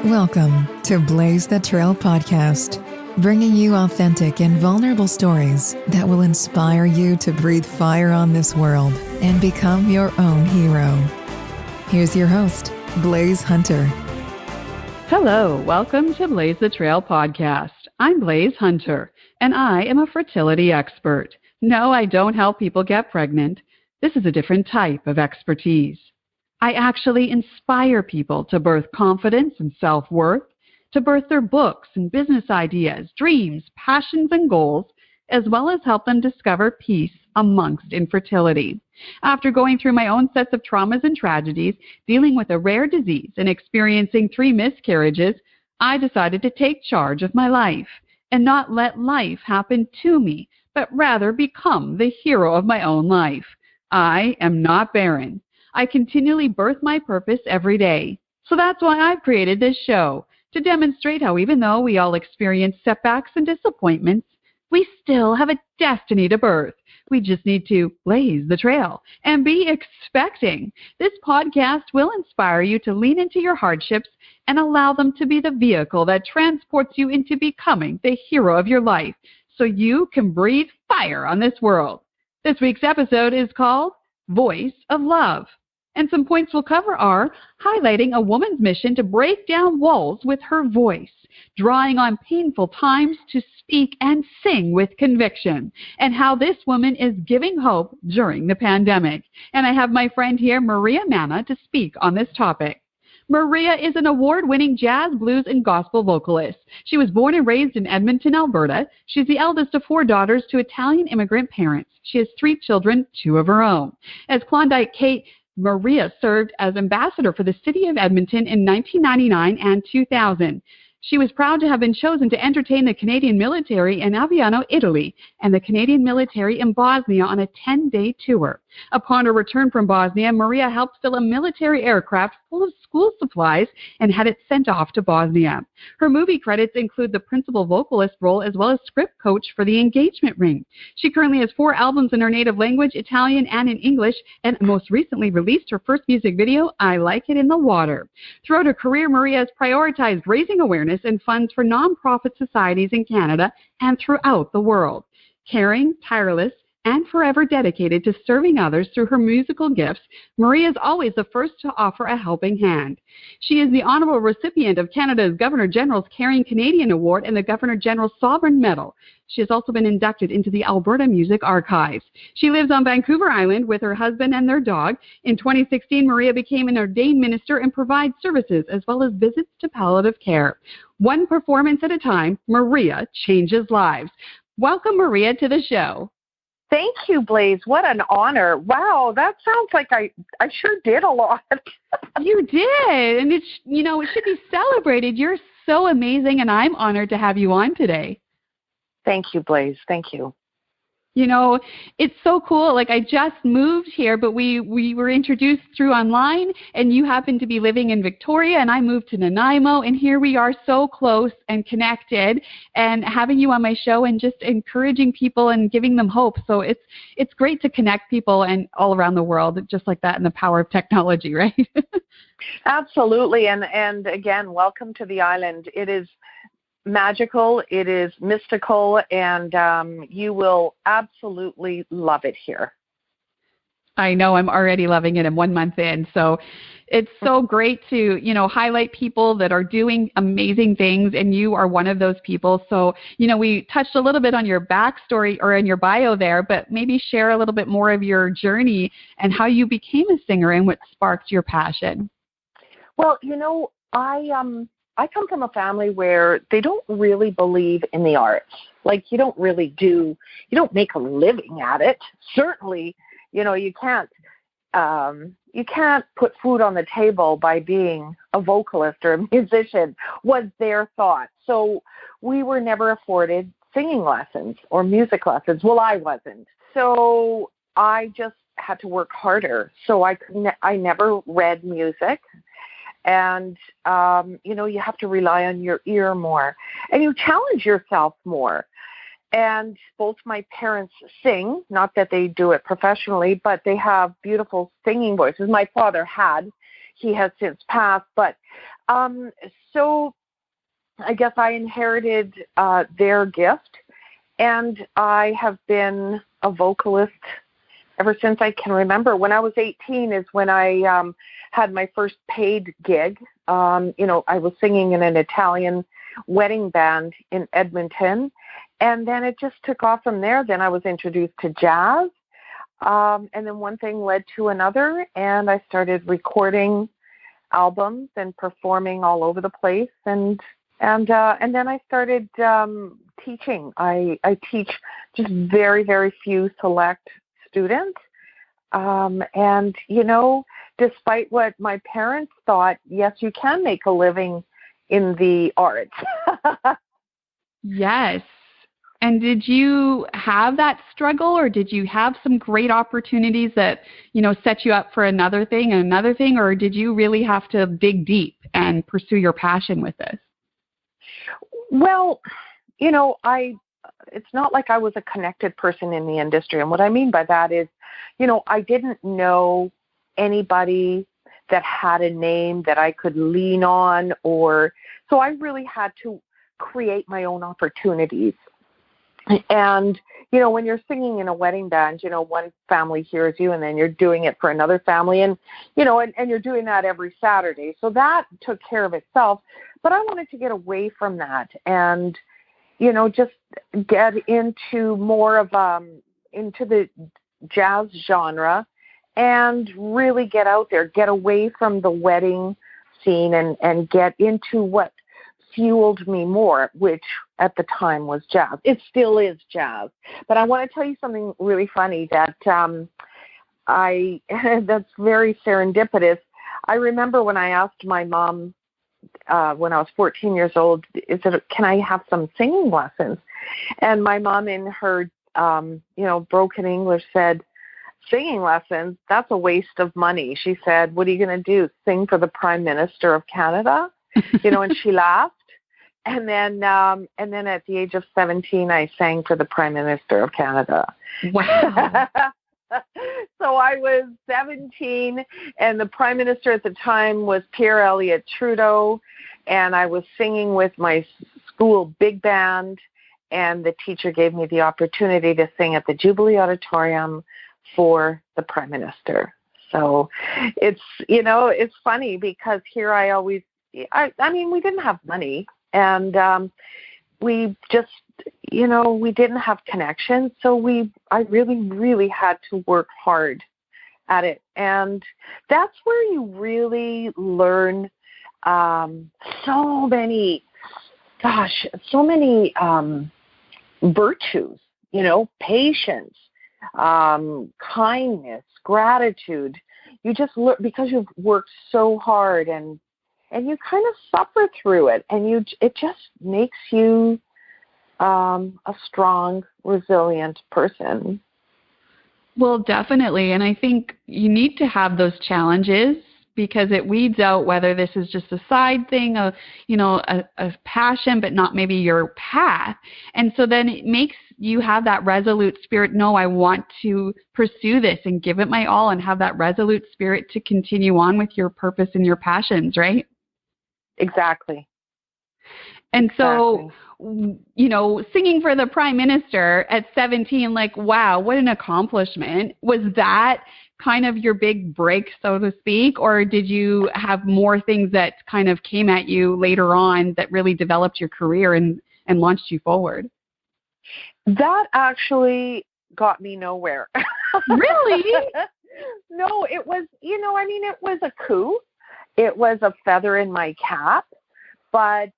Welcome to Blaise the Trail podcast, bringing you authentic and vulnerable stories that will inspire you to breathe fire on this world and become your own hero. Here's your host, Blaise Hunter. Hello, welcome to Blaise the Trail podcast. I'm Blaise Hunter, and I am a fertility expert. No, I don't help people get pregnant. This is a different type of expertise. I actually inspire people to birth confidence and self-worth, to birth their books and business ideas, dreams, passions, and goals, as well as help them discover peace amongst infertility. After going through my own sets of traumas and tragedies, dealing with a rare disease, and experiencing 3 miscarriages, I decided to take charge of my life and not let life happen to me, but rather become the hero of my own life. I am not barren. I continually birth my purpose every day. So that's why I've created this show, to demonstrate how even though we all experience setbacks and disappointments, we still have a destiny to birth. We just need to blaze the trail and be expecting. This podcast will inspire you to lean into your hardships and allow them to be the vehicle that transports you into becoming the hero of your life so you can breathe fire on this world. This week's episode is called Voice of Love. And some points we'll cover are highlighting a woman's mission to break down walls with her voice, drawing on painful times to speak and sing with conviction, and how this woman is giving hope during the pandemic. And I have my friend here, Maria Manna, to speak on this topic. Maria is an award-winning jazz, blues, and gospel vocalist. She was born and raised in Edmonton, Alberta. She's the eldest of 4 daughters to Italian immigrant parents. She has 3 children, 2 of her own. As Klondike Kate, Maria served as ambassador for the city of Edmonton in 1999 and 2000. She was proud to have been chosen to entertain the Canadian military in Aviano, Italy, and the Canadian military in Bosnia on a 10-day tour. Upon her return from Bosnia, Maria helped fill a military aircraft full of school supplies and had it sent off to Bosnia. Her movie credits include the principal vocalist role as well as script coach for The Engagement Ring. She currently has 4 albums in her native language, Italian and in English, and most recently released her first music video, I Like It in the Water. Throughout her career, Maria has prioritized raising awareness and funds for nonprofit societies in Canada and throughout the world. Caring, tireless, and forever dedicated to serving others through her musical gifts, Maria is always the first to offer a helping hand. She is the honorable recipient of Canada's Governor-General's Caring Canadian Award and the Governor-General's Sovereign Medal. She has also been inducted into the Alberta Music Archives. She lives on Vancouver Island with her husband and their dog. In 2016, Maria became an ordained minister and provides services as well as visits to palliative care. One performance at a time, Maria changes lives. Welcome, Maria, to the show. Thank you, Blaise. What an honor. Wow, that sounds like I sure did a lot. You did, and it should be celebrated. You're so amazing, and I'm honored to have you on today. Thank you, Blaise. Thank you. You know, it's so cool. Like, I just moved here, but we were introduced through online, and you happen to be living in Victoria, and I moved to Nanaimo, and here we are so close and connected, and having you on my show and just encouraging people and giving them hope. So it's great to connect people and all around the world, just like that, and the power of technology, right? Absolutely. And again, welcome to the island. It is magical, it is mystical, and you will absolutely love it here. I know, I'm already loving it. I'm 1 month in. So it's so great to, highlight people that are doing amazing things, and you are one of those people. So, we touched a little bit on your backstory or in your bio there, but maybe share a little bit more of your journey and how you became a singer and what sparked your passion. Well, I come from a family where they don't really believe in the arts. Like, you don't make a living at it. Certainly, you can't put food on the table by being a vocalist or a musician, was their thought. So we were never afforded singing lessons or music lessons. Well, I wasn't. So I just had to work harder. So I never read music. And, you have to rely on your ear more, and you challenge yourself more. And both my parents sing, not that they do it professionally, but they have beautiful singing voices. My father had. He has since passed, but So I guess I inherited their gift, and I have been a vocalist ever since I can remember. When I was 18 is when I had my first paid gig. I was singing in an Italian wedding band in Edmonton, and then it just took off from there. Then I was introduced to jazz, and then one thing led to another, and I started recording albums and performing all over the place, and then I started teaching. I teach just very, very few select students, and despite what my parents thought, yes, you can make a living in the arts. Yes. And did you have that struggle, or did you have some great opportunities that, set you up for another thing, or did you really have to dig deep and pursue your passion with this? Well, it's not like I was a connected person in the industry. And what I mean by that is, I didn't know anybody that had a name that I could lean on, so I really had to create my own opportunities. And, when you're singing in a wedding band, one family hears you, and then you're doing it for another family, and you're doing that every Saturday. So that took care of itself. But I wanted to get away from that and, just get into more of, into the jazz genre and really get out there, get away from the wedding scene and get into what fueled me more, which at the time was jazz. It still is jazz. But I want to tell you something really funny that that's very serendipitous. I remember when I asked my mom when I was 14 years old, can I have some singing lessons? And my mom, in her broken English, said, "Singing lessons, that's a waste of money." She said, "What are you going to do, sing for the Prime Minister of Canada?" And she laughed. And then at the age of 17, I sang for the Prime Minister of Canada. Wow. So I was 17, and the Prime Minister at the time was Pierre Elliott Trudeau, and I was singing with my school big band, and the teacher gave me the opportunity to sing at the Jubilee Auditorium for the Prime Minister. So it's funny because here I mean, we didn't have money, and we just, we didn't have connections. So I really, really had to work hard at it. And that's where you really learn so many virtues, patience, kindness, gratitude. You just learn because you've worked so hard, and you kind of suffer through it, and it just makes you a strong, resilient person. Well, definitely. And I think you need to have those challenges because it weeds out whether this is just a side thing, a passion, but not maybe your path. And so then it makes you have that resolute spirit. No, I want to pursue this and give it my all, and have that resolute spirit to continue on with your purpose and your passions, right? Exactly. And so, singing for the Prime Minister at 17, wow, what an accomplishment. Was that kind of your big break, so to speak, or did you have more things that kind of came at you later on that really developed your career and launched you forward? That actually got me nowhere. Really? No, it was, it was a coup. It was a feather in my cap. But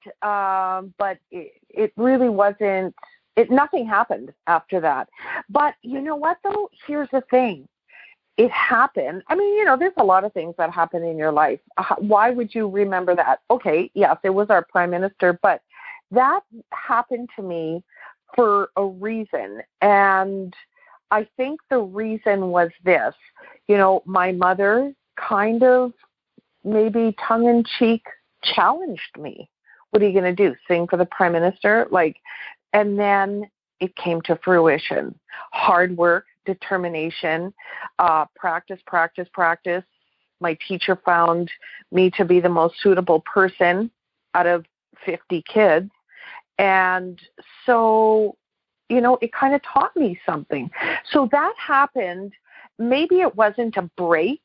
it really wasn't. Nothing happened after that. But you know what, though? Here's the thing. It happened. I mean, there's a lot of things that happen in your life. Why would you remember that? Okay, yes, it was our Prime Minister, but that happened to me for a reason. And I think the reason was this. My mother kind of maybe tongue-in-cheek challenged me. What are you going to do? Sing for the Prime Minister? And then it came to fruition. Hard work, determination, practice. my teacher found me to be the most suitable person out of 50 kids. And so, it kind of taught me something. So that happened. Maybe it wasn't a break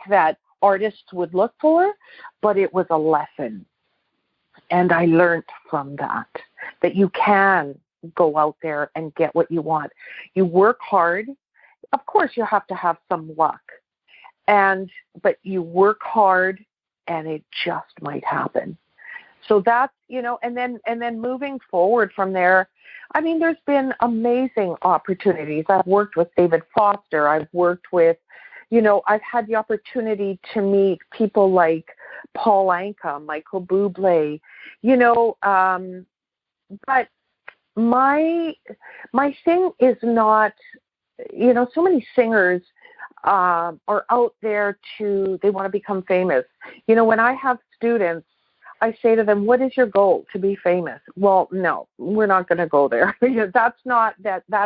that artists would look for, but it was a lesson. And I learned from that you can go out there and get what you want. You work hard. Of course, you have to have some luck. But you work hard and it just might happen. So that's, and then moving forward from there, I mean, there's been amazing opportunities. I've worked with David Foster. I've worked with, I've had the opportunity to meet people like Paul Anka, Michael Bublé, but my thing is not, so many singers are out there they want to become famous. When I have students, I say to them, what is your goal? To be famous? Well, no, we're not going to go there. That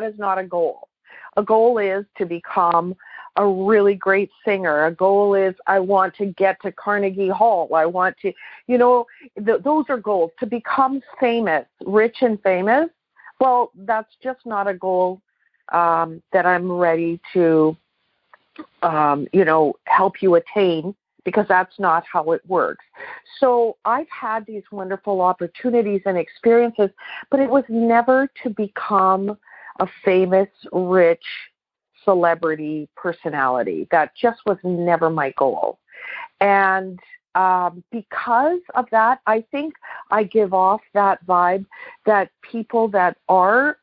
is not a goal. A goal is to become a really great singer. A goal is I want to get to Carnegie Hall. I want to, those are goals. To become famous, rich and famous, well, that's just not a goal that I'm ready to, help you attain, because that's not how it works. So I've had these wonderful opportunities and experiences, but it was never to become a famous, rich celebrity personality. That just was never my goal. And because of that, I think I give off that vibe that people that are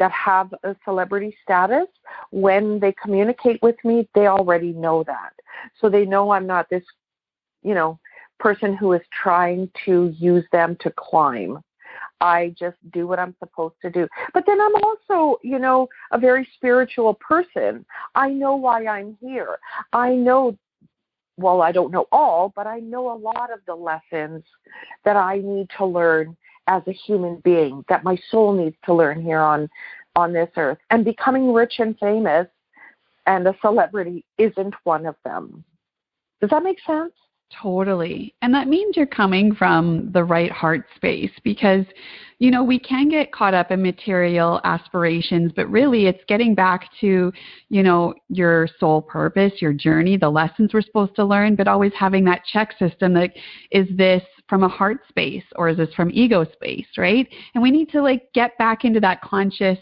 that have a celebrity status, when they communicate with me, they already know that. So they know I'm not this, person who is trying to use them to climb. I just do what I'm supposed to do. But then I'm also, a very spiritual person. I know why I'm here. I know, well, I don't know all, but I know a lot of the lessons that I need to learn as a human being, that my soul needs to learn here on this earth. And becoming rich and famous and a celebrity isn't one of them. Does that make sense? Totally. And that means you're coming from the right heart space, because, we can get caught up in material aspirations, but really it's getting back to, your soul purpose, your journey, the lessons we're supposed to learn, but always having that check system, like, is this from a heart space or is this from ego space, right? And we need to get back into that conscious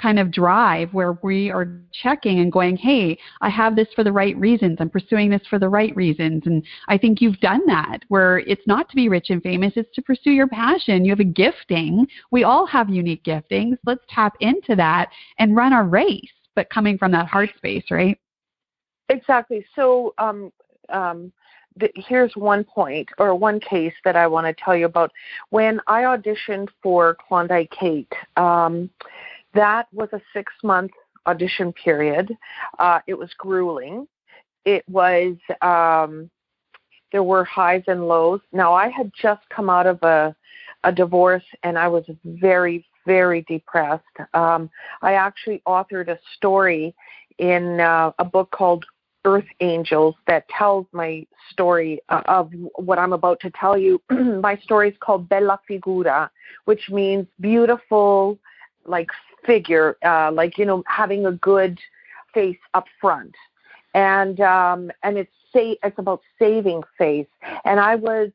kind of drive where we are checking and going, hey, I have this for the right reasons. I'm pursuing this for the right reasons. And I think you've done that, where it's not to be rich and famous, it's to pursue your passion. You have a gifting. We all have unique giftings. Let's tap into that and run our race, but coming from that heart space, right? Exactly. So here's one point or one case that I want to tell you about. When I auditioned for Klondike Kate, that was a 6-month audition period. It was grueling. It was, there were highs and lows. Now, I had just come out of a divorce, and I was very, very depressed. I actually authored a story in a book called Earth Angels that tells my story of what I'm about to tell you. My story is called Bella Figura, which means beautiful, figure, having a good face up front. And it's about saving face. And I was,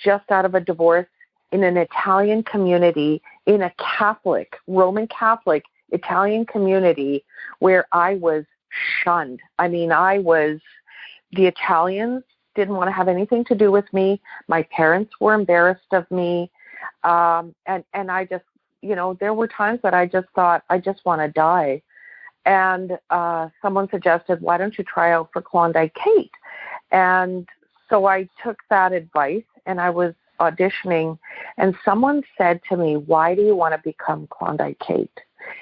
just out of a divorce in an Italian community, in a Catholic, Roman Catholic Italian community, where I was shunned. I mean, the Italians didn't want to have anything to do with me. My parents were embarrassed of me. And I just, there were times that I just thought, I just want to die. And someone suggested, why don't you try out for Klondike Kate? And so I took that advice, and I was auditioning, and someone said to me, why do you want to become Klondike Kate?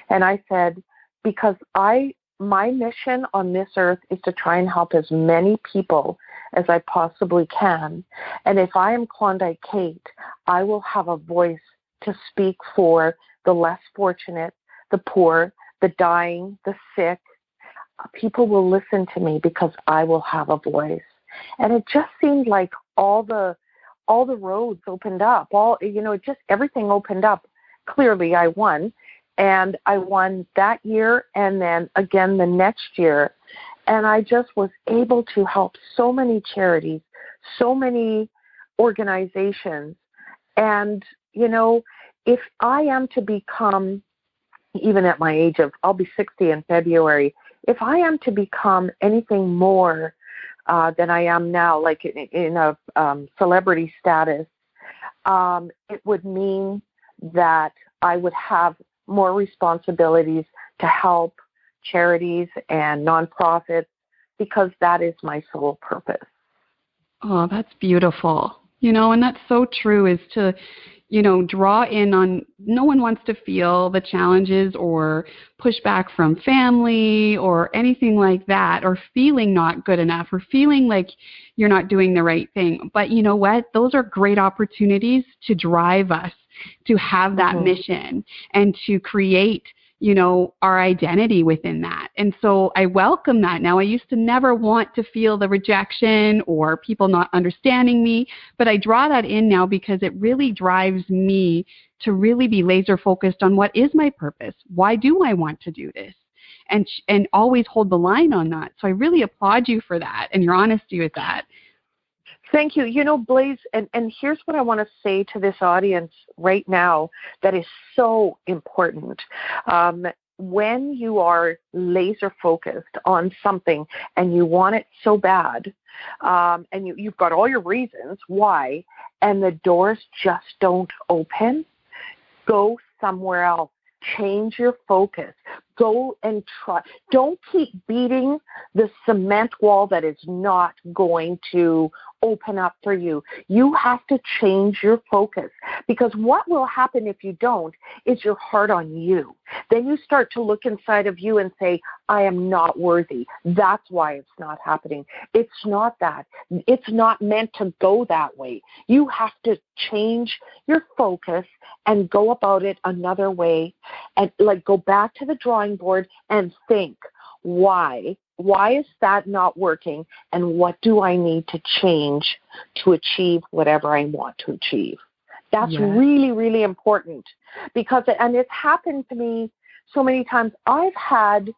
And I said, because my mission on this earth is to try and help as many people as I possibly can. And if I am Klondike Kate, I will have a voice to speak for the less fortunate, the poor, the dying, the sick. people will listen to me because I will have a voice. And it just seemed like all the roads opened up. Everything opened up. Clearly, I won. And I won that year and then again the next year. And I just was able to help so many charities, so many organizations. And, if I am to become, even at my age of, I'll be 60 in February, if I am to become anything more than I am now, like in a celebrity status, it would mean that I would have more responsibilities to help charities and nonprofits, because that is my sole purpose. Oh, that's beautiful. And that's so true, is to, draw in on, no one wants to feel the challenges or pushback from family or anything like that, or feeling not good enough or feeling like you're not doing the right thing. But you know what? Those are great opportunities to drive us to have that mission and to create, our identity within that. And so I welcome that now. I used to never want to feel the rejection or people not understanding me, but I draw that in now because it really drives me to really be laser focused on what is my purpose. Why do I want to do this? And always hold the line on that. So I really applaud you for that and your honesty with that. Thank you. Blaise, and here's what I want to say to this audience right now that is so important. When you are laser focused on something and you want it so bad, and you've got all your reasons why, and the doors just don't open, go somewhere else. Change your focus. Go and try. Don't keep beating the cement wall that is not going to open up for you. You have to change your focus, because what will happen if you don't is you're hard on you. Then you start to look inside of you and say, I am not worthy. That's why it's not happening. It's not that. It's not meant to go that way. You have to change your focus and go about it another way, and go back to the drawing board and think, why is that not working, and what do I need to change to achieve whatever I want to achieve? That's really, really important, because it's happened to me so many times. I've had,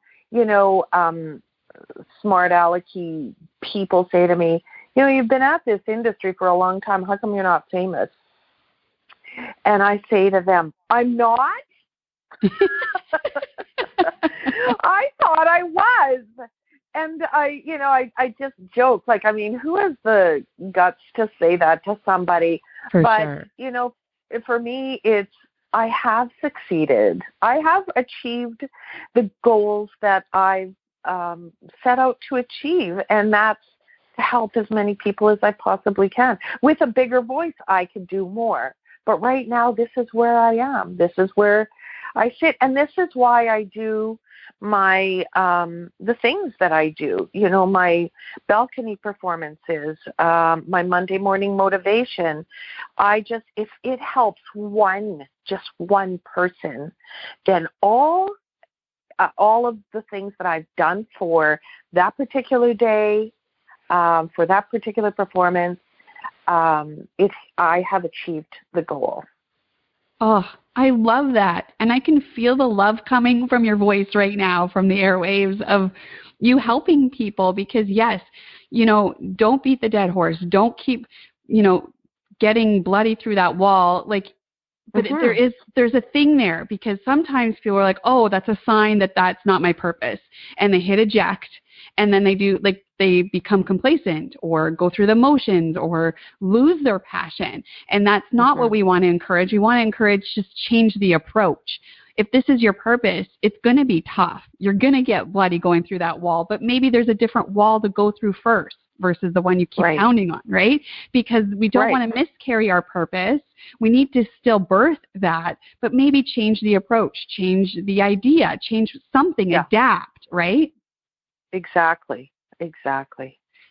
smart alecky people say to me, you've been at this industry for a long time. How come you're not famous? And I say to them, I'm not. I thought I was. And I just joke, who has the guts to say that to somebody? But for me, it's, I have succeeded. I have achieved the goals that I've set out to achieve, and that's to help as many people as I possibly can. With a bigger voice, I could do more. But right now, this is where I am. This is where I sit, and this is why I do my the things that I do. My balcony performances, my Monday morning motivation. If it helps just one person, then all of the things that I've done for that particular day, for that particular performance, I have achieved the goal. Oh, I love that. And I can feel the love coming from your voice right now, from the airwaves of you helping people, because yes, don't beat the dead horse. Don't keep, getting bloody through that wall. But there's a thing there, because sometimes people are like, oh, that's a sign that that's not my purpose. And they hit eject, and then they become complacent or go through the motions or lose their passion. And that's not what we want to encourage. We want to encourage, just change the approach. If this is your purpose, it's going to be tough. You're going to get bloody going through that wall, but maybe there's a different wall to go through first versus the one you keep pounding on, right? Because we don't want to miscarry our purpose. We need to still birth that, but maybe change the approach, change the idea, change something, adapt, right? Exactly.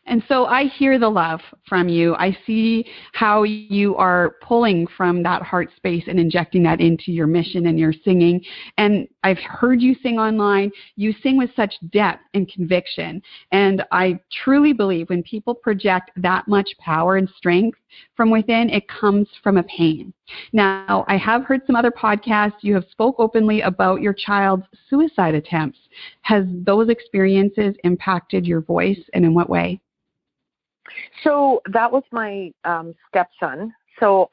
And so I hear the love from you. I see how you are pulling from that heart space and injecting that into your mission and your singing. And I've heard you sing online. You sing with such depth and conviction. And I truly believe when people project that much power and strength from within, it comes from a pain. Now, I have heard some other podcasts. You have spoke openly about your child's suicide attempts. Has those experiences impacted your voice, and in what way? So that was my stepson. So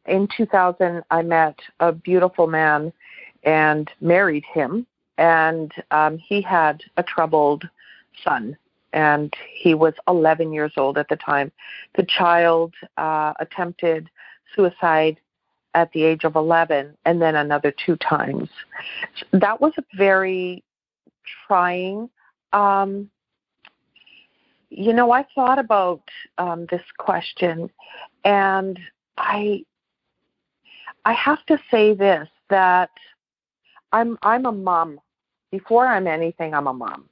in 2000, I met a beautiful man and married him. And he had a troubled son, and he was 11 years old at the time. The child attempted suicide at the age of 11, and then another 2 times. That was very trying. I thought about this question, and I have to say this, that I'm a mom. Before I'm anything, I'm a mom.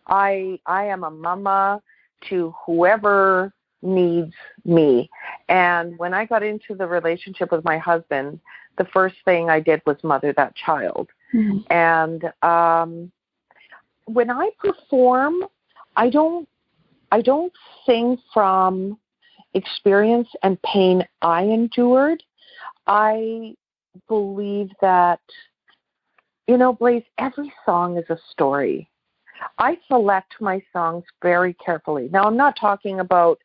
I am a mama to whoever needs me. And when I got into the relationship with my husband, the first thing I did was mother that child. Mm-hmm. And when I perform, I don't sing from experience and pain I endured. I believe that, Blaise, every song is a story. I select my songs very carefully. Now, I'm not talking about,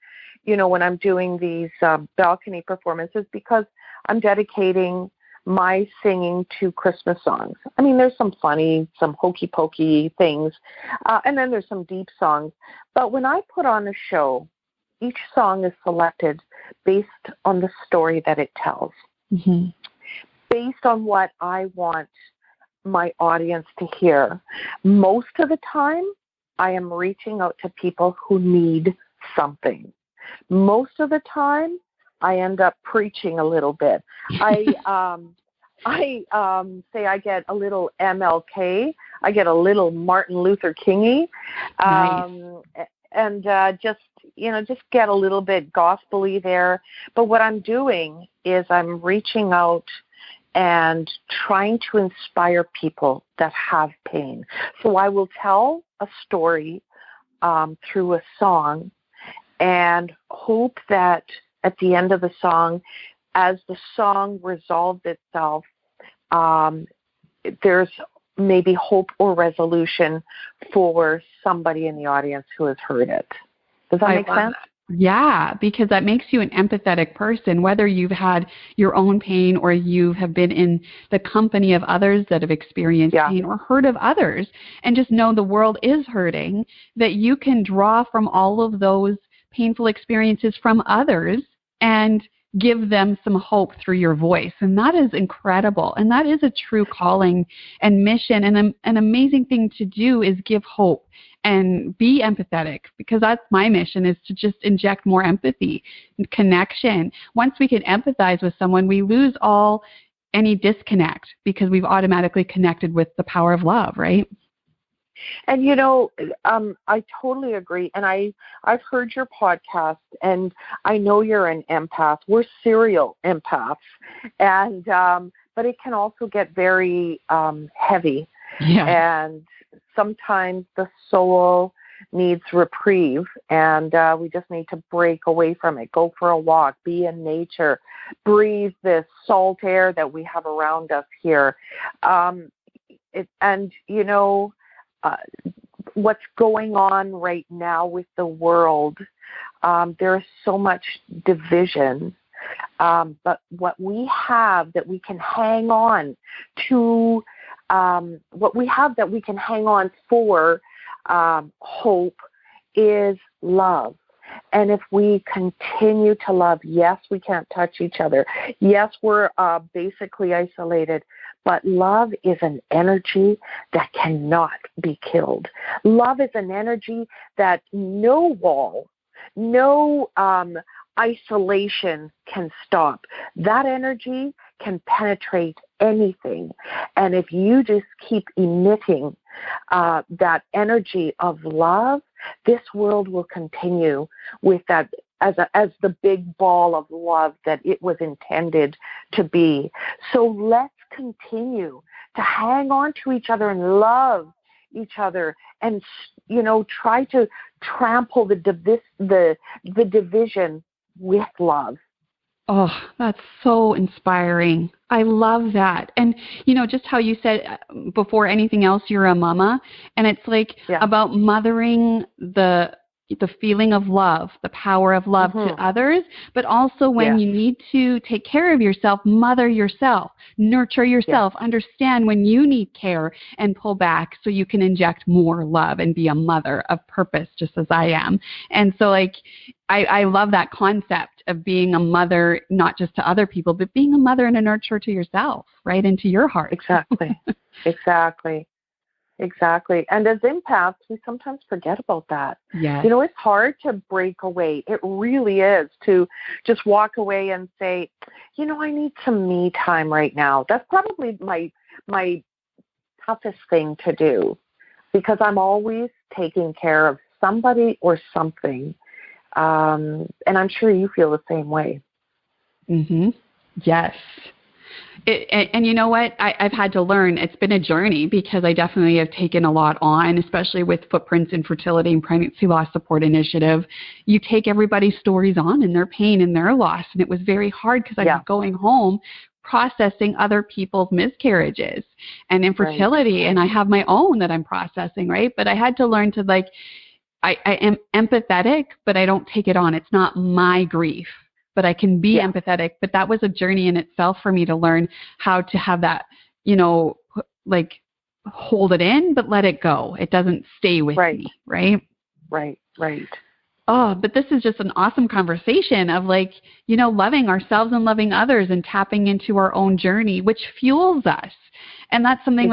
when I'm doing these balcony performances, because I'm dedicating my singing to Christmas songs. I mean, there's some funny, some hokey pokey things, and then there's some deep songs. But when I put on a show, each song is selected based on the story that it tells. Mm-hmm. Based on what I want my audience to hear. Most of the time, I am reaching out to people who need something. Most of the time, I end up preaching a little bit. I say I get a little MLK. I get a little Martin Luther Kingy. Nice. And just get a little bit gospel-y there. But what I'm doing is I'm reaching out and trying to inspire people that have pain. So I will tell a story through a song and hope that at the end of the song, as the song resolves itself, there's maybe hope or resolution for somebody in the audience who has heard it. Does that make sense? Yeah, because that makes you an empathetic person, whether you've had your own pain or you have been in the company of others that have experienced pain or heard of others, and just know the world is hurting, that you can draw from all of those painful experiences from others and give them some hope through your voice. And that is incredible. And that is a true calling and mission. And an amazing thing to do is give hope and be empathetic, because that's my mission, is to just inject more empathy and connection. Once we can empathize with someone, we lose any disconnect, because we've automatically connected with the power of love, right? And, I totally agree. And I've heard your podcast, and I know you're an empath. We're serial empaths. And, but it can also get very heavy. Yeah. And sometimes the soul needs reprieve, and we just need to break away from it. Go for a walk, be in nature, breathe this salt air that we have around us here. What's going on right now with the world, there is so much division. But what we have that we can hang on to, for hope is love. And if we continue to love, yes, we can't touch each other. Yes, we're basically isolated. But love is an energy that cannot be killed. Love is an energy that no wall, no isolation can stop. That energy can penetrate anything. And if you just keep emitting that energy of love, this world will continue with that as the big ball of love that it was intended to be. So let's continue to hang on to each other and love each other and, try to trample the division with love. Oh, that's so inspiring. I love that. And, just how you said before anything else, you're a mama. And it's like about mothering the feeling of love, the power of love to others, but also when you need to take care of yourself, mother yourself, nurture yourself, understand when you need care and pull back so you can inject more love and be a mother of purpose, just as I am. And so I love that concept of being a mother, not just to other people, but being a mother and a nurturer to yourself, right into your heart. Exactly. Exactly. And as empaths, we sometimes forget about that. Yes. It's hard to break away. It really is, to just walk away and say, I need some me time right now. That's probably my toughest thing to do, because I'm always taking care of somebody or something. And I'm sure you feel the same way. Mm-hmm. Yes. And you know what? I've had to learn. It's been a journey, because I definitely have taken a lot on, especially with Footprints in Fertility and Pregnancy Loss Support Initiative. You take everybody's stories on and their pain and their loss. And it was very hard, because I was going home processing other people's miscarriages and infertility. Right. And I have my own that I'm processing, right? But I had to learn to I am empathetic, but I don't take it on. It's not my grief, but I can be empathetic. But that was a journey in itself for me to learn how to have that, hold it in, but let it go. It doesn't stay with me, right? Right. Oh, but this is just an awesome conversation of loving ourselves and loving others and tapping into our own journey, which fuels us. And that's something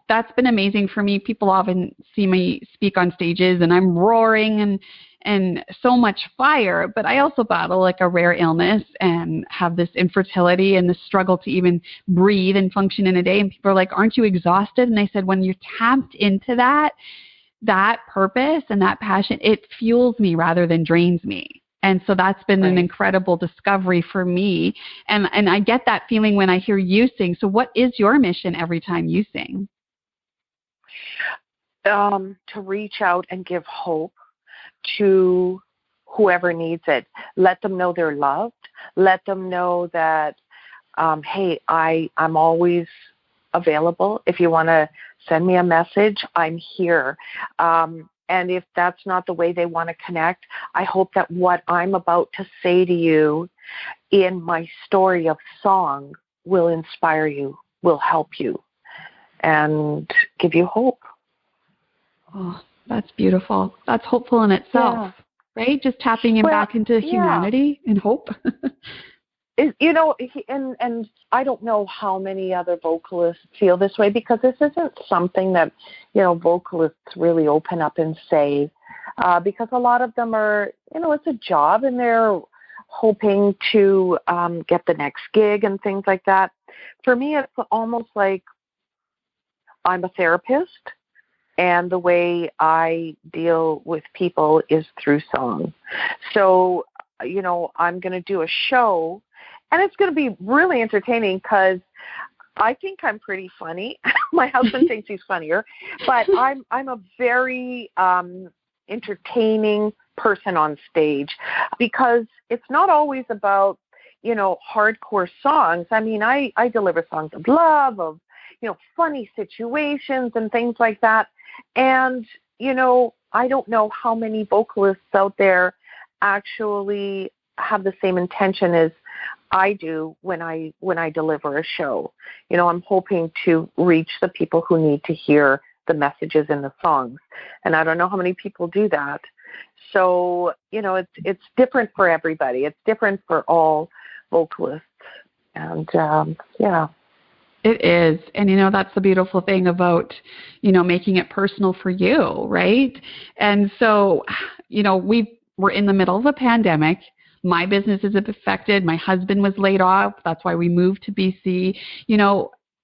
that's been amazing for me. People often see me speak on stages and I'm roaring and so much fire, but I also battle a rare illness and have this infertility and the struggle to even breathe and function in a day. And people are like, aren't you exhausted? And I said, when you're tapped into that purpose and that passion, it fuels me rather than drains me. And so that's been an incredible discovery for me. And I get that feeling when I hear you sing. So what is your mission every time you sing? To reach out and give hope to whoever needs it. Let them know they're loved. Let them know that, hey, I'm always available. If you want to send me a message, I'm here. And if that's not the way they want to connect, I hope that what I'm about to say to you in my story of song will inspire you, will help you, and give you hope. Oh, that's beautiful. That's hopeful in itself, right? Just tapping in back into humanity and hope. And I don't know how many other vocalists feel this way, because this isn't something that, vocalists really open up and say, because a lot of them are, it's a job and they're hoping to get the next gig and things like that. For me, it's almost like I'm a therapist, and the way I deal with people is through song. So, I'm going to do a show, and it's going to be really entertaining because I think I'm pretty funny. My husband thinks he's funnier, but I'm a very entertaining person on stage, because it's not always about, hardcore songs. I mean, I deliver songs of love, of, funny situations and things like that. And, I don't know how many vocalists out there actually have the same intention as I do when I deliver a show. I'm hoping to reach the people who need to hear the messages in the songs. And I don't know how many people do that. So, it's different for everybody. It's different for all vocalists. And, It is. And, that's the beautiful thing about, making it personal for you, right? And so, we're in the middle of a pandemic. My business is affected. My husband was laid off. That's why we moved to BC.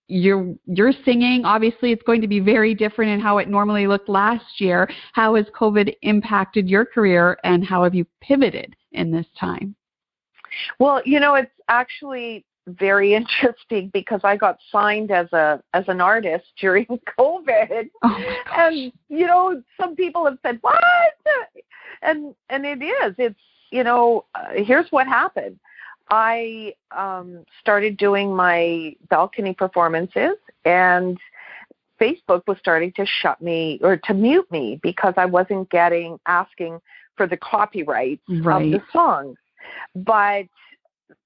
You're singing. Obviously, it's going to be very different in how it normally looked last year. How has COVID impacted your career, and how have you pivoted in this time? Well, it's actually very interesting because I got signed as an artist during COVID. Oh my gosh. And, some people have said, what? And it's, here's what happened. I started doing my balcony performances, and Facebook was starting to shut me or to mute me because I wasn't asking for the copyrights of the songs. But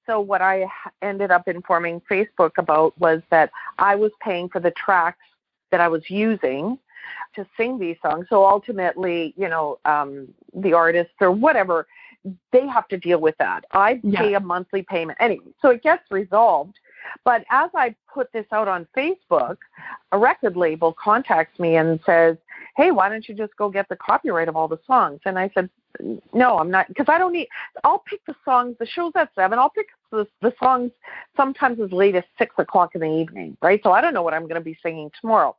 so what I ended up informing Facebook about was that I was paying for the tracks that I was using to sing these songs. So ultimately, the artists or whatever, they have to deal with that. I pay a monthly payment. Anyway, so it gets resolved. But as I put this out on Facebook, a record label contacts me and says, hey, why don't you just go get the copyright of all the songs? And I said, no, I'm not, because I'll pick the songs, the show's at 7, I'll pick the songs sometimes as late as 6 o'clock in the evening, right? So I don't know what I'm going to be singing tomorrow.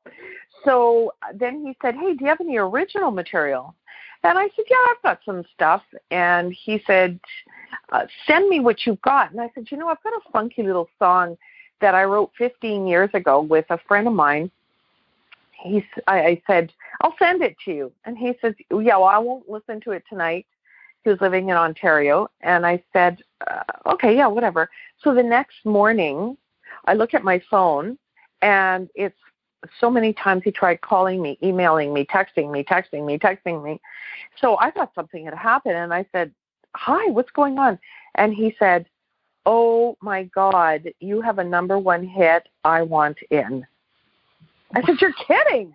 So then he said, hey, do you have any original material? And I said, yeah, I've got some stuff. And he said, send me what you've got. And I said, I've got a funky little song that I wrote 15 years ago with a friend of mine. I said, I'll send it to you. And he says, yeah, well, I won't listen to it tonight. He was living in Ontario. And I said, okay, yeah, whatever. So the next morning, I look at my phone, and it's so many times he tried calling me, emailing me, texting me. So I thought something had happened. And I said, hi, what's going on? And he said, oh, my God, you have a number 1 hit. I want in. I said, you're kidding.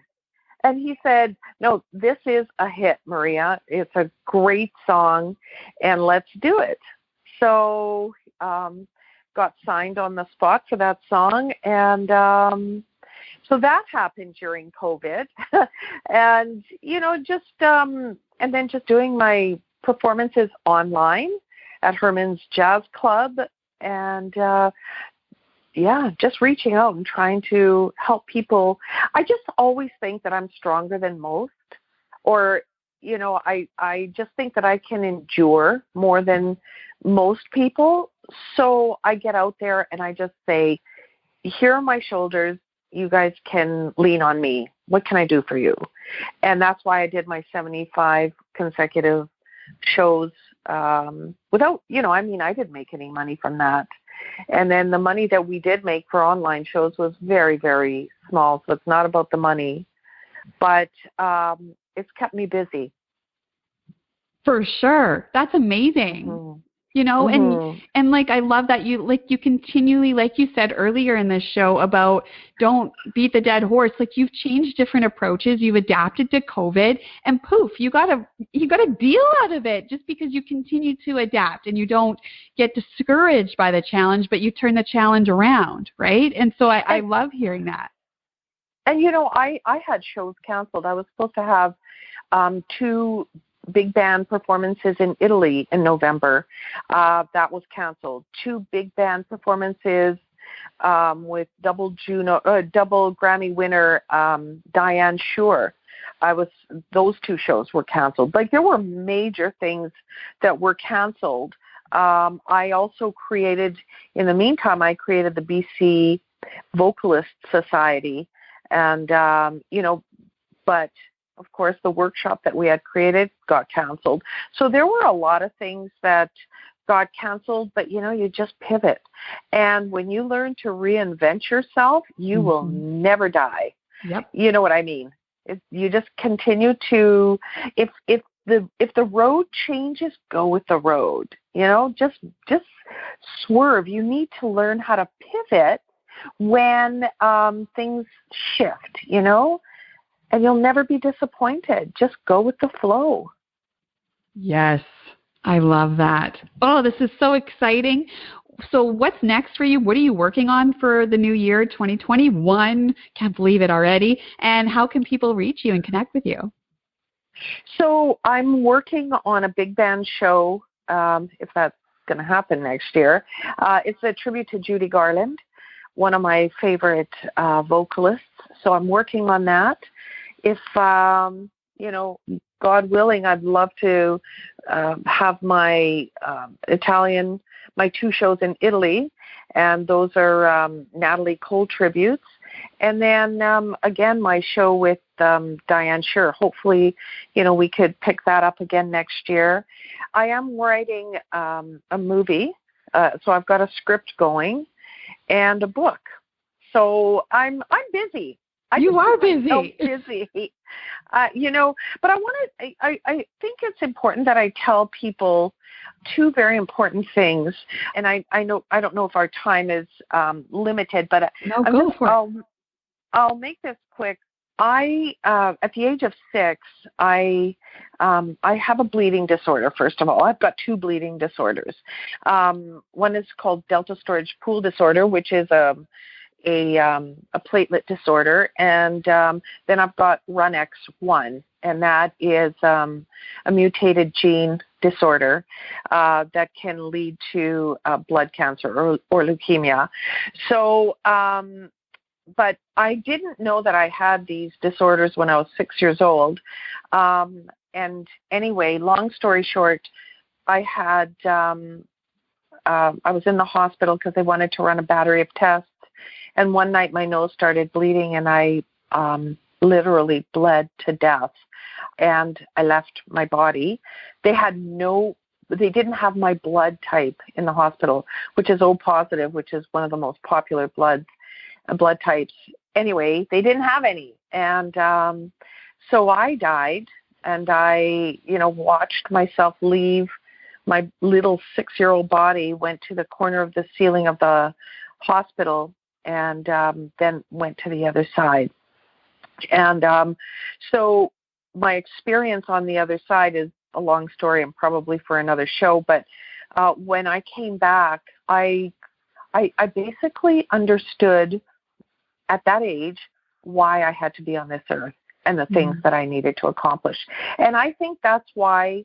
And he said, no, this is a hit, Maria. It's a great song, and let's do it. So got signed on the spot for that song, and so that happened during COVID. And, and then just doing my performances online at Herman's Jazz Club, and just reaching out and trying to help people. I just always think that I'm stronger than most, or, I just think that I can endure more than most people. So I get out there and I just say, here are my shoulders. You guys can lean on me. What can I do for you? And that's why I did my 75 consecutive shows without, I didn't make any money from that. And then the money that we did make for online shows was very, very small. So it's not about the money, but it's kept me busy. For sure. That's amazing. Mm-hmm. And like, I love that you continually, like you said earlier in this show about don't beat the dead horse. Like, you've changed different approaches. You've adapted to COVID, and poof, you got a deal out of it just because you continue to adapt and you don't get discouraged by the challenge, but you turn the challenge around. Right. And so I love hearing that. And, I had shows canceled. I was supposed to have 2 big band performances in Italy in November. That was canceled. 2 big band performances with double Grammy winner Diane Shure. Those 2 shows were canceled. Like, there were major things that were canceled. I also created the BC Vocalist Society, and but of course, the workshop that we had created got canceled. So there were a lot of things that got canceled, but, you just pivot. And when you learn to reinvent yourself, you will never die. Yep. You know what I mean? You just continue to, if the road changes, go with the road. Just swerve. You need to learn how to pivot when things shift, and you'll never be disappointed. Just go with the flow. Yes, I love that. Oh, this is so exciting. So what's next for you? What are you working on for the new year, 2021? Can't believe it already. And how can people reach you and connect with you? So I'm working on a big band show, if that's going to happen next year. It's a tribute to Judy Garland, one of my favorite vocalists. So I'm working on that. If, God willing, I'd love to have my Italian my 2 shows in Italy, and those are Natalie Cole tributes. And then, again, my show with Diane Shure. Hopefully, we could pick that up again next year. I am writing a movie, so I've got a script going and a book. So I'm busy. You are busy. Busy. But I think it's important that I tell people 2 very important things. And I don't know if our time is limited, but I'll make this quick. At the age of 6, I have a bleeding disorder. First of all, I've got 2 bleeding disorders. One is called delta storage pool disorder, which is a platelet disorder, and then I've got RUNX1, and that is a mutated gene disorder that can lead to blood cancer or leukemia. So, but I didn't know that I had these disorders when I was 6 years old. And anyway, long story short, I had I was in the hospital because they wanted to run a battery of tests. And one night my nose started bleeding, and I literally bled to death. And I left my body. They didn't have my blood type in the hospital, which is O positive, which is one of the most popular blood types. Anyway, they didn't have any. And so I died, and I, watched myself leave my little 6-year-old body, went to the corner of the ceiling of the hospital, and then went to the other side. And so my experience on the other side is a long story and probably for another show. But when I came back, I basically understood at that age why I had to be on this earth and the things that I needed to accomplish. And I think that's why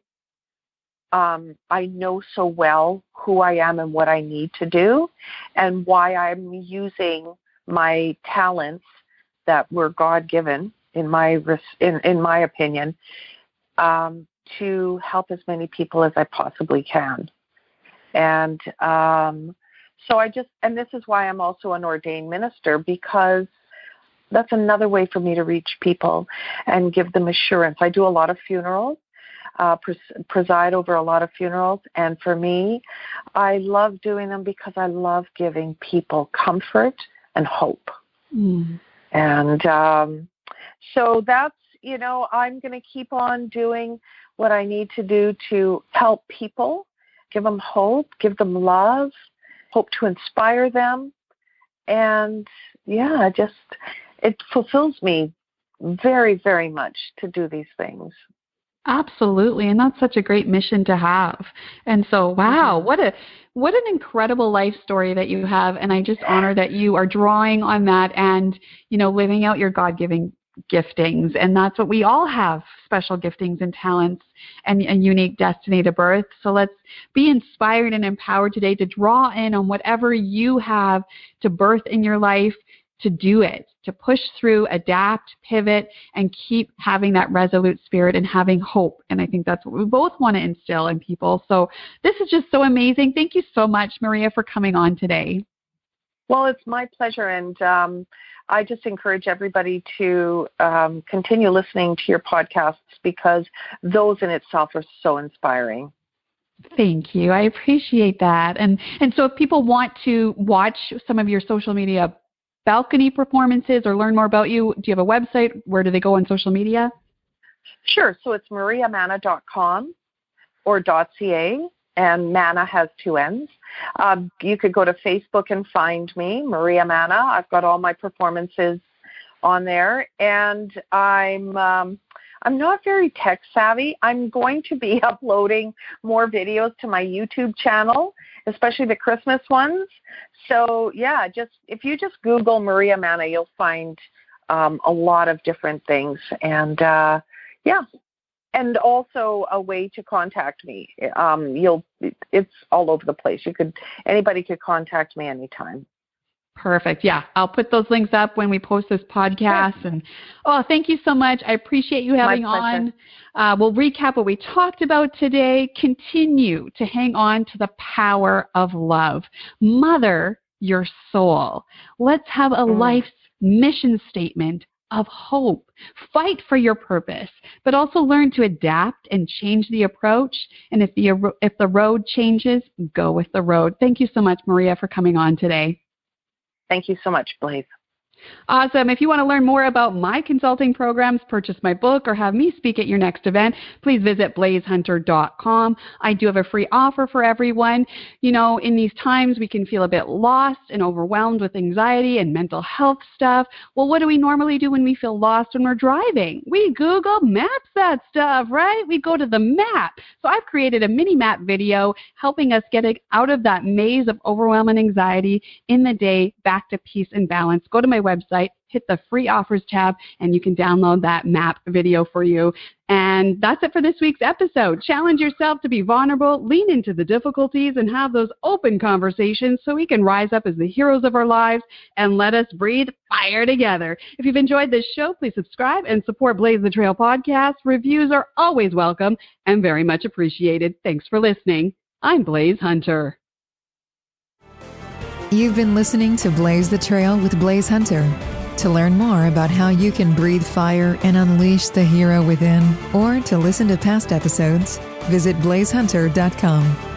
I know so well who I am and what I need to do, and why I'm using my talents that were God-given, in my opinion, to help as many people as I possibly can. And so and this is why I'm also an ordained minister, because that's another way for me to reach people and give them assurance. I do a lot of funerals. Preside over a lot of funerals, and for me, I love doing them because I love giving people comfort and hope. And so that's, I'm going to keep on doing what I need to do to help people, give them hope, give them love, hope to inspire them, and it fulfills me very, very much to do these things. Absolutely. And that's such a great mission to have. And so, wow, what an incredible life story that you have. And I just honor that you are drawing on that and, living out your God-given giftings. And that's what we all have, special giftings and talents and a unique destiny to birth. So let's be inspired and empowered today to draw in on whatever you have to birth in your life, to do it, to push through, adapt, pivot, and keep having that resolute spirit and having hope. And I think that's what we both want to instill in people. So this is just so amazing. Thank you so much, Maria, for coming on today. Well, it's my pleasure. And I just encourage everybody to continue listening to your podcasts, because those in itself are so inspiring. Thank you. I appreciate that. And so if people want to watch some of your social media balcony performances or learn more about you, do you have a website? Where do they go on social media? Sure. So it's mariamanna.com or .ca, and Manna has 2 N's. You could go to Facebook and find me, Maria Manna. I've got all my performances on there, and I'm not very tech savvy. I'm going to be uploading more videos to my YouTube channel, especially the Christmas ones. So yeah, if you just Google Maria Manna, you'll find a lot of different things. And and also a way to contact me. It's all over the place. Anybody could contact me anytime. Perfect. Yeah, I'll put those links up when we post this podcast. And thank you so much. I appreciate you having on. We'll recap what we talked about today. Continue to hang on to the power of love. Mother your soul. Let's have a life's mission statement of hope. Fight for your purpose, but also learn to adapt and change the approach. And if the road changes, go with the road. Thank you so much, Maria, for coming on today. Thank you so much, Blaise. Awesome. If you want to learn more about my consulting programs, purchase my book, or have me speak at your next event, please visit blaisehunter.com. I do have a free offer for everyone. You know, in these times, we can feel a bit lost and overwhelmed with anxiety and mental health stuff. Well, what do we normally do when we feel lost when we're driving? We Google Maps that stuff, right? We go to the map. So I've created a mini map video helping us get out of that maze of overwhelm and anxiety in the day, back to peace and balance. Go to my website, hit the free offers tab, and you can download that map video for you. And that's it for this week's episode. Challenge yourself to be vulnerable, lean into the difficulties, and have those open conversations so we can rise up as the heroes of our lives and let us breathe fire together. If you've enjoyed this show, please subscribe and support Blaise the Trail podcast. Reviews are always welcome and very much appreciated. Thanks for listening. I'm Blaise Hunter. You've been listening to Blaise the Trail with Blaise Hunter. To learn more about how you can breathe fire and unleash the hero within, or to listen to past episodes, visit blaisehunter.com.